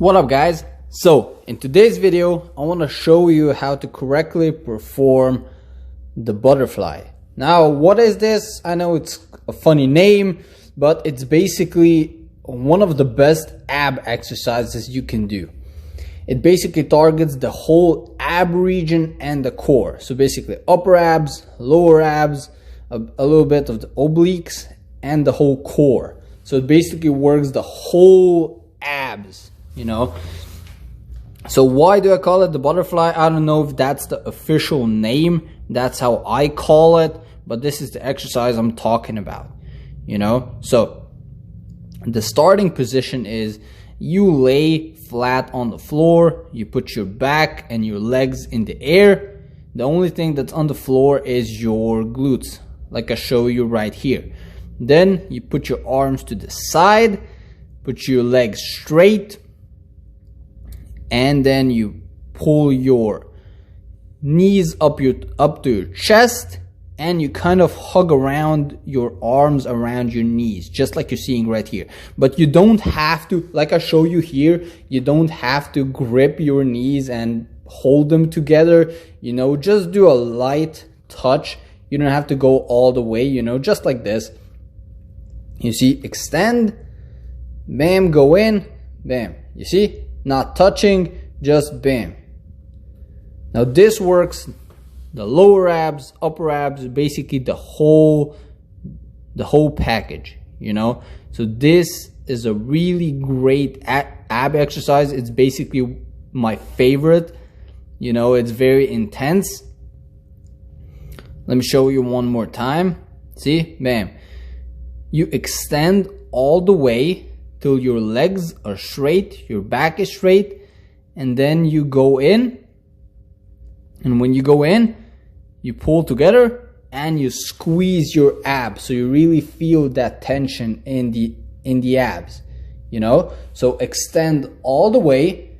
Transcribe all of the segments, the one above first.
What up guys? So in today's video I want to show you how to correctly perform the butterfly. Now what is this? I know it's a funny name, but it's basically one of the best ab exercises you can do. It basically targets the whole ab region and the core. So basically upper abs, lower abs, a little bit of the obliques and the whole core. So it basically works the whole abs, you know. So why do I call it the butterfly? I don't know if that's the official name. That's how I call it, but this is the exercise I'm talking about, you know. So the starting position is you lay flat on the floor, you put your back and your legs in the air. The only thing that's on the floor is your glutes, like I show you right here. Then you put your arms to the side, put your legs straight, and then you pull your knees up to your chest, and you kind of hug around your arms around your knees, just like you're seeing right here. But you don't have to, like I show you here, you don't have to grip your knees and hold them together, you know. Just do a light touch. You don't have to go all the way, you know, just like this. You see, extend, bam, go in, bam. You see, not touching, just bam. Now this works the lower abs, upper abs, basically the whole package, you know. So this is a really great ab exercise. It's basically my favorite, you know. It's very intense. Let me show you one more time. See, bam. You extend all the way till your legs are straight, your back is straight, and then you go in. And when you go in, you pull together and you squeeze your abs, so you really feel that tension in the abs, you know. So extend all the way,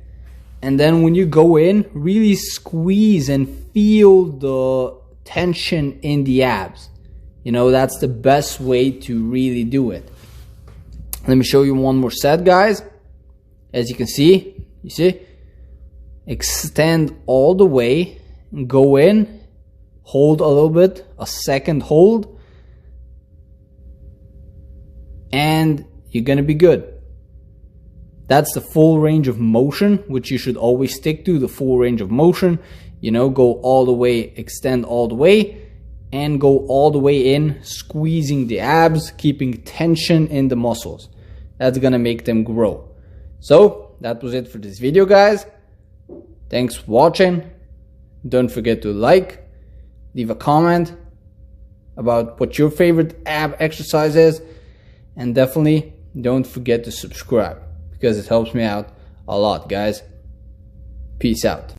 and then when you go in, really squeeze and feel the tension in the abs. You know, that's the best way to really do it. Let me show you one more set, guys. As you can see, you see, extend all the way, go in, hold a little bit, a second hold, and you're gonna be good. That's the full range of motion, which you should always stick to, the full range of motion. You know, go all the way, extend all the way, and go all the way in, squeezing the abs, keeping tension in the muscles. That's gonna make them grow. So that was it for this video, guys. Thanks for watching. Don't forget to like, leave a comment about what your favorite ab exercise is, and definitely don't forget to subscribe because it helps me out a lot, guys. Peace out.